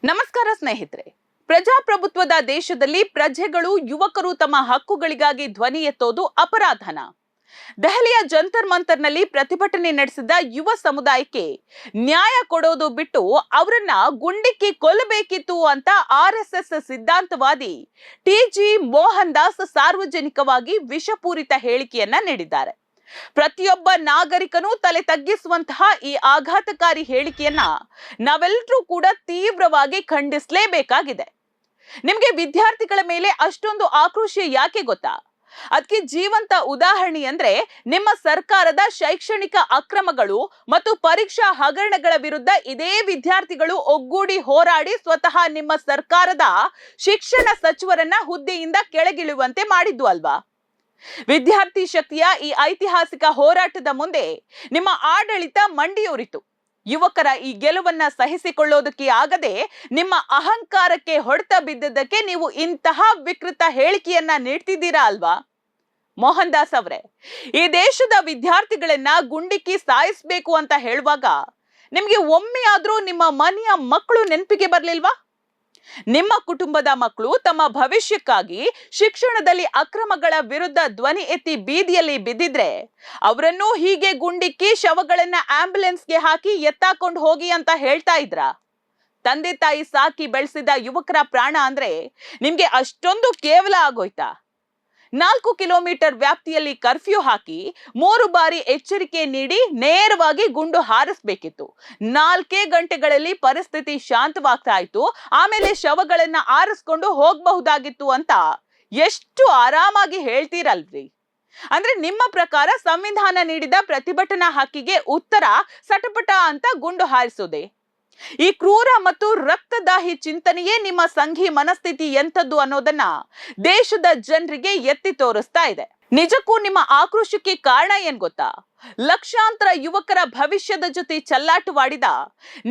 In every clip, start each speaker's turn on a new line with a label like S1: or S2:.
S1: ನಮಸ್ಕಾರ ಸ್ನೇಹಿತರೆ. ಪ್ರಜಾಪ್ರಭುತ್ವದ ದೇಶದಲ್ಲಿ ಪ್ರಜೆಗಳು ಯುವಕರು ತಮ್ಮ ಹಕ್ಕುಗಳಿಗಾಗಿ ಧ್ವನಿ ಎತ್ತೋದು ಅಪರಾಧನ? ದೆಹಲಿಯ ಜಂತರ್ ಮಂತರ್ನಲ್ಲಿ ಪ್ರತಿಭಟನೆ ನಡೆಸಿದ ಯುವ ಸಮುದಾಯಕ್ಕೆ ನ್ಯಾಯ ಕೊಡೋದು ಬಿಟ್ಟು ಅವರನ್ನ ಗುಂಡಿಕ್ಕಿ ಕೊಲ್ಲಬೇಕಿತ್ತು ಅಂತ ಆರ್ಎಸ್ಎಸ್ ಸಿದ್ಧಾಂತವಾದಿ ಟಿಜಿ ಮೋಹನ್ ದಾಸ್ ಸಾರ್ವಜನಿಕವಾಗಿ ವಿಷಪೂರಿತ ಹೇಳಿಕೆಯನ್ನ ನೀಡಿದ್ದಾರೆ. ಪ್ರತಿಯೊಬ್ಬ ನಾಗರಿಕನು ತಲೆ ತಗ್ಗಿಸುವಂತಹ ಈ ಆಘಾತಕಾರಿ ಹೇಳಿಕೆಯನ್ನ ನಾವೆಲ್ಲರೂ ಕೂಡ ತೀವ್ರವಾಗಿ ಖಂಡಿಸಲೇಬೇಕಾಗಿದೆ. ನಿಮಗೆ ವಿದ್ಯಾರ್ಥಿಗಳ ಮೇಲೆ ಅಷ್ಟೊಂದು ಆಕ್ರೋಶ ಯಾಕೆ ಗೊತ್ತಾ? ಅದಕ್ಕೆ ಜೀವಂತ ಉದಾಹರಣೆ ಅಂದ್ರೆ ನಿಮ್ಮ ಸರ್ಕಾರದ ಶೈಕ್ಷಣಿಕ ಅಕ್ರಮಗಳು ಮತ್ತು ಪರೀಕ್ಷಾ ಹಗರಣಗಳ ವಿರುದ್ಧ ಇದೇ ವಿದ್ಯಾರ್ಥಿಗಳು ಒಗ್ಗೂಡಿ ಹೋರಾಡಿ ಸ್ವತಃ ನಿಮ್ಮ ಸರ್ಕಾರದ ಶಿಕ್ಷಣ ಸಚಿವರನ್ನ ಹುದ್ದೆಯಿಂದ ಕೆಳಗಿಳುವಂತೆ ಮಾಡಿದ್ದು ಅಲ್ವಾ? ವಿದ್ಯಾರ್ಥಿ ಶಕ್ತಿಯ ಈ ಐತಿಹಾಸಿಕ ಹೋರಾಟದ ಮುಂದೆ ನಿಮ್ಮ ಆಡಳಿತ ಮಂಡಿಯೂರಿತು. ಯುವಕರ ಈ ಗೆಲುವನ್ನ ಸಹಿಸಿಕೊಳ್ಳೋದಕ್ಕೆ ಆಗದೆ ನಿಮ್ಮ ಅಹಂಕಾರಕ್ಕೆ ಹೊಡೆತ ಬಿದ್ದದಕ್ಕೆ ನೀವು ಇಂತಹ ವಿಕೃತ ಹೇಳಿಕೆಯನ್ನ ನೀಡ್ತಿದ್ದೀರಾ ಅಲ್ವಾ? ಮೋಹನ್ ದಾಸ್ ಅವರೇ, ಈ ದೇಶದ ವಿದ್ಯಾರ್ಥಿಗಳನ್ನ ಗುಂಡಿಕ್ಕಿ ಸಾಯಿಸಬೇಕು ಅಂತ ಹೇಳುವಾಗ ನಿಮ್ಗೆ ಒಮ್ಮೆ ಆದ್ರೂ ನಿಮ್ಮ ಮನೆಯ ಮಕ್ಕಳು ನೆನಪಿಗೆ ಬರ್ಲಿಲ್ವಾ? ನಿಮ್ಮ ಕುಟುಂಬದ ಮಕ್ಕಳು ತಮ್ಮ ಭವಿಷ್ಯಕ್ಕಾಗಿ ಶಿಕ್ಷಣದಲ್ಲಿ ಅಕ್ರಮಗಳ ವಿರುದ್ಧ ಧ್ವನಿ ಎತ್ತಿ ಬೀದಿಯಲ್ಲಿ ಬಿದ್ದಿದ್ರೆ ಅವರನ್ನು ಹೀಗೆ ಗುಂಡಿಕ್ಕಿ ಶವಗಳನ್ನ ಆಂಬ್ಯುಲೆನ್ಸ್ಗೆ ಹಾಕಿ ಎತ್ತಾಕೊಂಡು ಹೋಗಿ ಅಂತ ಹೇಳ್ತಾ ಇದ್ರ? ತಂದೆ ತಾಯಿ ಸಾಕಿ ಬೆಳೆಸಿದ ಯುವಕರ ಪ್ರಾಣ ಅಂದ್ರೆ ನಿಮ್ಗೆ ಅಷ್ಟೊಂದು ಕೇವಲ ಆಗೋಯ್ತಾ? 4 ಕಿಲೋಮೀಟರ್ ವ್ಯಾಪ್ತಿಯಲ್ಲಿ ಕರ್ಫ್ಯೂ ಹಾಕಿ 3 ಬಾರಿ ಎಚ್ಚರಿಕೆ ನೀಡಿ ನೇರವಾಗಿ ಗುಂಡು ಹಾರಿಸಬೇಕಿತ್ತು. 4 ಗಂಟೆಗಳಲ್ಲಿ ಪರಿಸ್ಥಿತಿ ಶಾಂತವಾಗ್ತಾ ಇತ್ತು. ಆಮೇಲೆ ಶವಗಳನ್ನ ಆರಿಸ್ಕೊಂಡು ಹೋಗಬಹುದಾಗಿತ್ತು ಅಂತ ಎಷ್ಟು ಆರಾಮಾಗಿ ಹೇಳ್ತೀರಲ್ರಿ. ಅಂದ್ರೆ ನಿಮ್ಮ ಪ್ರಕಾರ ಸಂವಿಧಾನ ನೀಡಿದ ಪ್ರತಿಭಟನಾ ಹಕ್ಕಿಗೆ ಉತ್ತರ ಸಟಪಟ ಅಂತ ಗುಂಡು ಹಾರಿಸೋದೆ? ಈ ಕ್ರೂರ ಮತ್ತು ರಕ್ತದಾಹಿ ಚಿಂತನೆಯೇ ನಿಮ್ಮ ಸಂಘಿ ಮನಸ್ಥಿತಿ ಎಂಥದ್ದು ಅನ್ನೋದನ್ನ ದೇಶದ ಜನರಿಗೆ ಎತ್ತಿ ತೋರಿಸ್ತಾ ಇದೆ. ನಿಜಕ್ಕೂ ನಿಮ್ಮ ಆಕ್ರೋಶಕ್ಕೆ ಕಾರಣ ಏನ್ ಗೊತ್ತಾ? ಲಕ್ಷಾಂತರ ಯುವಕರ ಭವಿಷ್ಯದ ಜೊತೆ ಚಲ್ಲಾಟವಾಡಿದ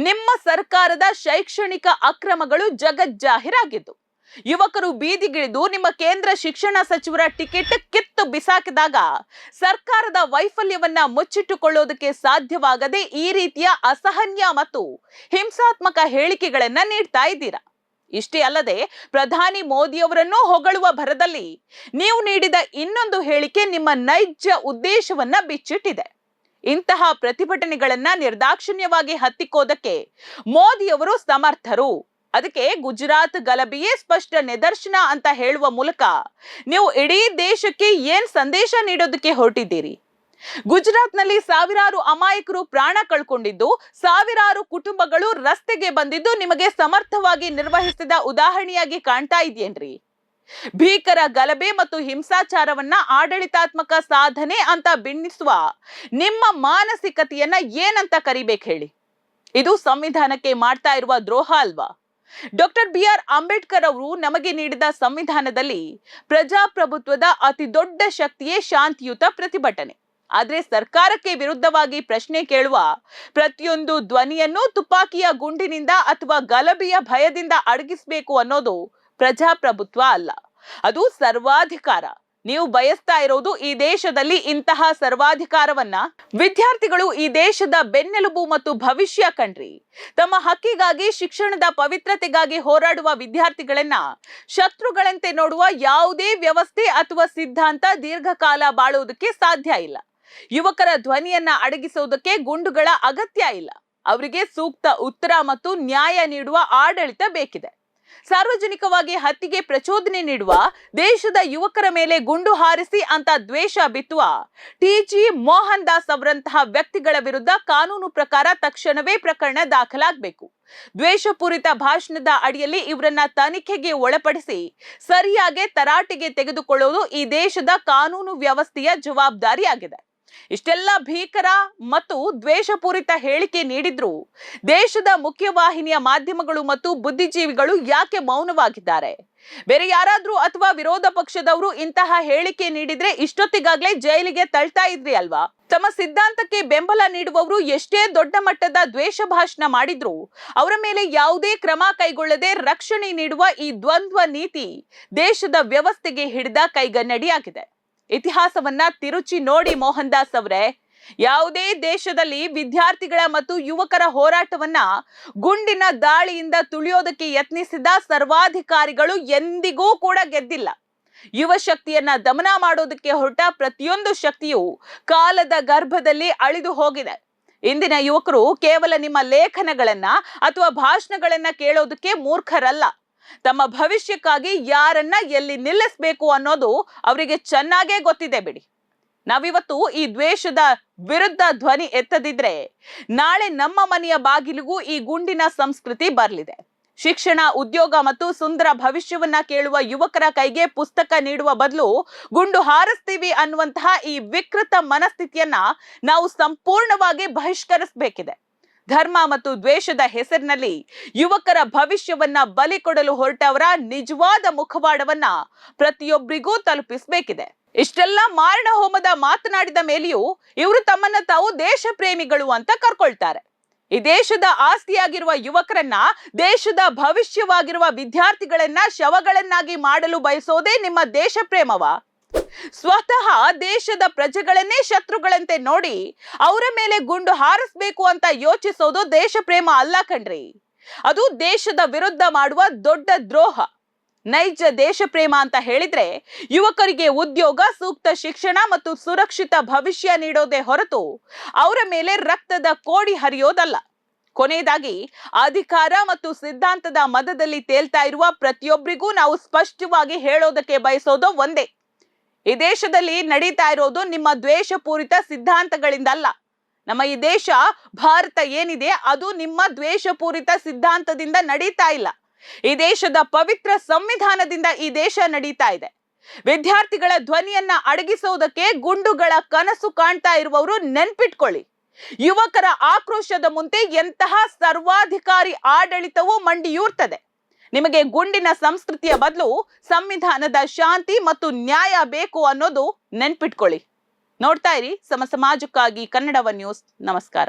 S1: ನಿಮ್ಮ ಸರ್ಕಾರದ ಶೈಕ್ಷಣಿಕ ಅಕ್ರಮಗಳು ಜಗಜ್ಜಾಹೀರಾಗಿದ್ದು ಯುವಕರು ಬೀದಿಗಿಳಿದು ನಿಮ್ಮ ಕೇಂದ್ರ ಶಿಕ್ಷಣ ಸಚಿವರ ಟಿಕೆಟ್ ಕಿತ್ತು ಬಿಸಾಕಿದಾಗ ಸರ್ಕಾರದ ವೈಫಲ್ಯವನ್ನ ಮುಚ್ಚಿಟ್ಟುಕೊಳ್ಳೋದಕ್ಕೆ ಸಾಧ್ಯವಾಗದೆ ಈ ರೀತಿಯ ಅಸಹನ್ಯ ಮತ್ತು ಹಿಂಸಾತ್ಮಕ ಹೇಳಿಕೆಗಳನ್ನ ನೀಡ್ತಾ ಇದ್ದೀರಾ. ಇಷ್ಟೇ ಅಲ್ಲದೆ ಪ್ರಧಾನಿ ಮೋದಿಯವರನ್ನು ಹೊಗಳುವ ಭರದಲ್ಲಿ ನೀವು ನೀಡಿದ ಇನ್ನೊಂದು ಹೇಳಿಕೆ ನಿಮ್ಮ ನೈಜ ಉದ್ದೇಶವನ್ನ ಬಿಚ್ಚಿಟ್ಟಿದೆ. ಇಂತಹ ಪ್ರತಿಭಟನೆಗಳನ್ನ ನಿರ್ದಾಕ್ಷಿಣ್ಯವಾಗಿ ಹತ್ತಿಕ್ಕೋದಕ್ಕೆ ಮೋದಿಯವರು ಸಮರ್ಥರು. ಅದಕ್ಕೆ ಗುಜರಾತ್ ಗಲಭೆಯೇ ಸ್ಪಷ್ಟ ನಿದರ್ಶನ ಅಂತ ಹೇಳುವ ಮೂಲಕ ನೀವು ಇಡೀ ದೇಶಕ್ಕೆ ಏನ್ ಸಂದೇಶ ನೀಡೋದಕ್ಕೆ ಹೊರಟಿದ್ದೀರಿ? ಗುಜರಾತ್ನಲ್ಲಿ ಸಾವಿರಾರು ಅಮಾಯಕರು ಪ್ರಾಣ ಕಳ್ಕೊಂಡಿದ್ದು, ಸಾವಿರಾರು ಕುಟುಂಬಗಳು ರಸ್ತೆಗೆ ಬಂದಿದ್ದು ನಿಮಗೆ ಸಮರ್ಥವಾಗಿ ನಿರ್ವಹಿಸಿದ ಉದಾಹರಣೆಯಾಗಿ ಕಾಣ್ತಾ ಇದೆಯೇನ್ರಿ? ಭೀಕರ ಗಲಭೆ ಮತ್ತು ಹಿಂಸಾಚಾರವನ್ನ ಆಡಳಿತಾತ್ಮಕ ಸಾಧನೆ ಅಂತ ಬಿಂಬಿಸುವ ನಿಮ್ಮ ಮಾನಸಿಕತೆಯನ್ನ ಏನಂತ ಕರಿಬೇಕು ಹೇಳಿ? ಇದು ಸಂವಿಧಾನಕ್ಕೆ ಮಾಡ್ತಾ ಇರುವ ದ್ರೋಹ ಅಲ್ವಾ? Doctor B R. ಅಂಬೇಡ್ಕರ್ ಅವರು ನಮಗೆ ನೀಡಿದ ಸಂವಿಧಾನದಲ್ಲಿ ಪ್ರಜಾಪ್ರಭುತ್ವದ ಅತಿ ದೊಡ್ಡ ಶಕ್ತಿಯೇ ಶಾಂತಿಯುತ ಪ್ರತಿಭಟನೆ. ಆದ್ರೆ ಸರ್ಕಾರಕ್ಕೆ ವಿರುದ್ಧವಾಗಿ ಪ್ರಶ್ನೆ ಕೇಳುವ ಪ್ರತಿಯೊಂದು ಧ್ವನಿಯನ್ನು ತುಪಾಕಿಯ ಗುಂಡಿನಿಂದ ಅಥವಾ ಗಲಭೆಯ ಭಯದಿಂದ ಅಡಗಿಸಬೇಕು ಅನ್ನೋದು ಪ್ರಜಾಪ್ರಭುತ್ವ ಅಲ್ಲ, ಅದು ಸರ್ವಾಧಿಕಾರ. ನೀವು ಬಯಸ್ತಾ ಇರೋದು ಈ ದೇಶದಲ್ಲಿ ಇಂತಹ ಸರ್ವಾಧಿಕಾರವನ್ನ? ವಿದ್ಯಾರ್ಥಿಗಳು ಈ ದೇಶದ ಬೆನ್ನೆಲುಬು ಮತ್ತು ಭವಿಷ್ಯ ಕಣ್ರಿ. ತಮ್ಮ ಹಕ್ಕಿಗಾಗಿ, ಶಿಕ್ಷಣದ ಪವಿತ್ರತೆಗಾಗಿ ಹೋರಾಡುವ ವಿದ್ಯಾರ್ಥಿಗಳನ್ನ ಶತ್ರುಗಳಂತೆ ನೋಡುವ ಯಾವುದೇ ವ್ಯವಸ್ಥೆ ಅಥವಾ ಸಿದ್ಧಾಂತ ದೀರ್ಘಕಾಲ ಬಾಳುವುದಕ್ಕೆ ಸಾಧ್ಯ ಇಲ್ಲ. ಯುವಕರ ಧ್ವನಿಯನ್ನ ಅಡಗಿಸೋದಕ್ಕೆ ಗುಂಡುಗಳ ಅಗತ್ಯ ಇಲ್ಲ. ಅವರಿಗೆ ಸೂಕ್ತ ಉತ್ತರ ಮತ್ತು ನ್ಯಾಯ ನೀಡುವ ಆಡಳಿತ ಬೇಕಿದೆ. ಸಾರ್ವಜನಿಕವಾಗಿ ಹತ್ಯೆಗೆ ಪ್ರಚೋದನೆ ನೀಡುವ, ದೇಶದ ಯುವಕರ ಮೇಲೆ ಗುಂಡು ಹಾರಿಸಿ ಅಂತ ದ್ವೇಷ ಬಿತ್ತುವ ಟಿಜಿ ಮೋಹನ್ ದಾಸ್ ಅವರಂತಹ ವ್ಯಕ್ತಿಗಳ ವಿರುದ್ಧ ಕಾನೂನು ಪ್ರಕಾರ ತಕ್ಷಣವೇ ಪ್ರಕರಣ ದಾಖಲಾಗಬೇಕು. ದ್ವೇಷಪೂರಿತ ಭಾಷಣದ ಅಡಿಯಲ್ಲಿ ಇವರನ್ನ ತನಿಖೆಗೆ ಒಳಪಡಿಸಿ ಸರಿಯಾಗಿ ತರಾಟೆಗೆ ತೆಗೆದುಕೊಳ್ಳುವುದು ಈ ದೇಶದ ಕಾನೂನು ವ್ಯವಸ್ಥೆಯ ಜವಾಬ್ದಾರಿಯಾಗಿದೆ. ಇಷ್ಟೆಲ್ಲ ಭೀಕರ ಮತ್ತು ದ್ವೇಷಪೂರಿತ ಹೇಳಿಕೆ ನೀಡಿದ್ರು ದೇಶದ ಮುಖ್ಯವಾಹಿನಿಯ ಮಾಧ್ಯಮಗಳು ಮತ್ತು ಬುದ್ಧಿಜೀವಿಗಳು ಯಾಕೆ ಮೌನವಾಗಿದ್ದಾರೆ? ಬೇರೆ ಯಾರಾದ್ರೂ ಅಥವಾ ವಿರೋಧ ಪಕ್ಷದವರು ಇಂತಹ ಹೇಳಿಕೆ ನೀಡಿದ್ರೆ ಇಷ್ಟೊತ್ತಿಗಾಗ್ಲೇ ಜೈಲಿಗೆ ತಳ್ತಾ ಇದ್ರಿ ಅಲ್ವಾ? ತಮ್ಮ ಸಿದ್ಧಾಂತಕ್ಕೆ ಬೆಂಬಲ ನೀಡುವವರು ಎಷ್ಟೇ ದೊಡ್ಡ ಮಟ್ಟದ ದ್ವೇಷ ಭಾಷಣ ಮಾಡಿದ್ರು ಅವರ ಮೇಲೆ ಯಾವುದೇ ಕ್ರಮ ಕೈಗೊಳ್ಳದೆ ರಕ್ಷಣೆ ನೀಡುವ ಈ ದ್ವಂದ್ವ ನೀತಿ ದೇಶದ ವ್ಯವಸ್ಥೆಗೆ ಹಿಡಿದ ಕೈಗನ್ನಡಿಯಾಗಿದೆ. ಇತಿಹಾಸವನ್ನ ತಿರುಚಿ ನೋಡಿ ಮೋಹನ್ ದಾಸ್ ಅವರೇ, ಯಾವುದೇ ದೇಶದಲ್ಲಿ ವಿದ್ಯಾರ್ಥಿಗಳ ಮತ್ತು ಯುವಕರ ಹೋರಾಟವನ್ನ ಗುಂಡಿನ ದಾಳಿಯಿಂದ ತುಳಿಯೋದಕ್ಕೆ ಯತ್ನಿಸಿದ ಸರ್ವಾಧಿಕಾರಿಗಳು ಎಂದಿಗೂ ಕೂಡ ಗೆದ್ದಿಲ್ಲ. ಯುವ ಶಕ್ತಿಯನ್ನ ದಮನ ಮಾಡೋದಕ್ಕೆ ಹೊರಟ ಪ್ರತಿಯೊಂದು ಶಕ್ತಿಯು ಕಾಲದ ಗರ್ಭದಲ್ಲಿ ಅಳಿದು ಹೋಗಿದೆ. ಇಂದಿನ ಯುವಕರು ಕೇವಲ ನಿಮ್ಮ ಲೇಖನಗಳನ್ನ ಅಥವಾ ಭಾಷಣಗಳನ್ನ ಕೇಳೋದಕ್ಕೆ ಮೂರ್ಖರಲ್ಲ. ತಮ್ಮ ಭವಿಷ್ಯಕ್ಕಾಗಿ ಯಾರನ್ನ ಎಲ್ಲಿ ನಿಲ್ಲಿಸಬೇಕು ಅನ್ನೋದು ಅವರಿಗೆ ಚೆನ್ನಾಗೇ ಗೊತ್ತಿದೆ ಬಿಡಿ. ನಾವಿವತ್ತು ಈ ದ್ವೇಷದ ವಿರುದ್ಧ ಧ್ವನಿ ಎತ್ತದಿದ್ರೆ ನಾಳೆ ನಮ್ಮ ಮನೆಯ ಬಾಗಿಲಿಗೂ ಈ ಗುಂಡಿನ ಸಂಸ್ಕೃತಿ ಬರಲಿದೆ. ಶಿಕ್ಷಣ, ಉದ್ಯೋಗ ಮತ್ತು ಸುಂದರ ಭವಿಷ್ಯವನ್ನ ಕೇಳುವ ಯುವಕರ ಕೈಗೆ ಪುಸ್ತಕ ನೀಡುವ ಬದಲು ಗುಂಡು ಹಾರಿಸ್ತೀವಿ ಅನ್ನುವಂತಹ ಈ ವಿಕೃತ ಮನಸ್ಥಿತಿಯನ್ನ ನಾವು ಸಂಪೂರ್ಣವಾಗಿ ಬಹಿಷ್ಕರಿಸಬೇಕಿದೆ. ಧರ್ಮ ಮತ್ತು ದ್ವೇಷದ ಹೆಸರಿನಲ್ಲಿ ಯುವಕರ ಭವಿಷ್ಯವನ್ನ ಬಲಿ ಕೊಡಲು ಹೊರಟವರ ನಿಜವಾದ ಮುಖವಾಡವನ್ನ ಪ್ರತಿಯೊಬ್ಬರಿಗೂ ತಲುಪಿಸಬೇಕಿದೆ. ಇಷ್ಟೆಲ್ಲ ಮಾರಣ ಹೋಮದ ಮಾತನಾಡಿದ ಮೇಲೆಯೂ ಇವರು ತಮ್ಮನ್ನ ತಾವು ದೇಶ ಪ್ರೇಮಿಗಳು ಅಂತ ಕರ್ಕೊಳ್ತಾರೆ. ಈ ದೇಶದ ಆಸ್ತಿಯಾಗಿರುವ ಯುವಕರನ್ನ, ದೇಶದ ಭವಿಷ್ಯವಾಗಿರುವ ವಿದ್ಯಾರ್ಥಿಗಳನ್ನ ಶವಗಳನ್ನಾಗಿ ಮಾಡಲು ಬಯಸೋದೇ ನಿಮ್ಮ ದೇಶ ಪ್ರೇಮವ? ಸ್ವತಃ ದೇಶದ ಪ್ರಜೆಗಳನ್ನೇ ಶತ್ರುಗಳಂತೆ ನೋಡಿ ಅವರ ಮೇಲೆ ಗುಂಡು ಹಾರಿಸಬೇಕು ಅಂತ ಯೋಚಿಸೋದು ದೇಶ ಪ್ರೇಮ ಅಲ್ಲ ಕಣ್ರಿ. ಅದು ದೇಶದ ವಿರುದ್ಧ ಮಾಡುವ ದೊಡ್ಡ ದ್ರೋಹ. ನೈಜ ದೇಶ ಪ್ರೇಮ ಅಂತ ಹೇಳಿದ್ರೆ ಯುವಕರಿಗೆ ಉದ್ಯೋಗ, ಸೂಕ್ತ ಶಿಕ್ಷಣ ಮತ್ತು ಸುರಕ್ಷಿತ ಭವಿಷ್ಯ ನೀಡೋದೇ ಹೊರತು ಅವರ ಮೇಲೆ ರಕ್ತದ ಕೋಡಿ ಹರಿಯೋದಲ್ಲ. ಕೊನೆಯದಾಗಿ ಅಧಿಕಾರ ಮತ್ತು ಸಿದ್ಧಾಂತದ ಮದದಲ್ಲಿ ತೇಲ್ತಾ ಇರುವ ಪ್ರತಿಯೊಬ್ಬರಿಗೂ ನಾವು ಸ್ಪಷ್ಟವಾಗಿ ಹೇಳೋದಕ್ಕೆ ಬಯಸೋದು ಒಂದೇ: ಈ ದೇಶದಲ್ಲಿ ನಡೀತಾ ಇರೋದು ನಿಮ್ಮ ದ್ವೇಷಪೂರಿತ ಸಿದ್ಧಾಂತಗಳಿಂದಲ್ಲ. ನಮ್ಮ ಈ ದೇಶ ಭಾರತ ಏನಿದೆ ಅದು ನಿಮ್ಮ ದ್ವೇಷಪೂರಿತ ಸಿದ್ಧಾಂತದಿಂದ ನಡೀತಾ ಇಲ್ಲ. ಈ ದೇಶದ ಪವಿತ್ರ ಸಂವಿಧಾನದಿಂದ ಈ ದೇಶ ನಡೀತಾ ಇದೆ. ವಿದ್ಯಾರ್ಥಿಗಳ ಧ್ವನಿಯನ್ನ ಅಡಗಿಸೋದಕ್ಕೆ ಗುಂಡುಗಳ ಕನಸು ಕಾಣ್ತಾ ಇರುವವರು ನೆನ್ಪಿಟ್ಕೊಳ್ಳಿ, ಯುವಕರ ಆಕ್ರೋಶದ ಮುಂದೆ ಎಂತಹ ಸರ್ವಾಧಿಕಾರಿ ಆಡಳಿತವೂ ಮಂಡಿಯೂರ್ತದೆ. ನಿಮಗೆ ಗುಂಡಿನ ಸಂಸ್ಕೃತಿಯ ಬದಲು ಸಂವಿಧಾನದ ಶಾಂತಿ ಮತ್ತು ನ್ಯಾಯ ಬೇಕು ಅನ್ನೋದು ನೆನ್ಪಿಟ್ಕೊಳ್ಳಿ. ನೋಡ್ತಾ ಇರಿ ಸಮ ಸಮಾಜಕ್ಕಾಗಿ ಕನ್ನಡವ ನ್ಯೂಸ್. ನಮಸ್ಕಾರ.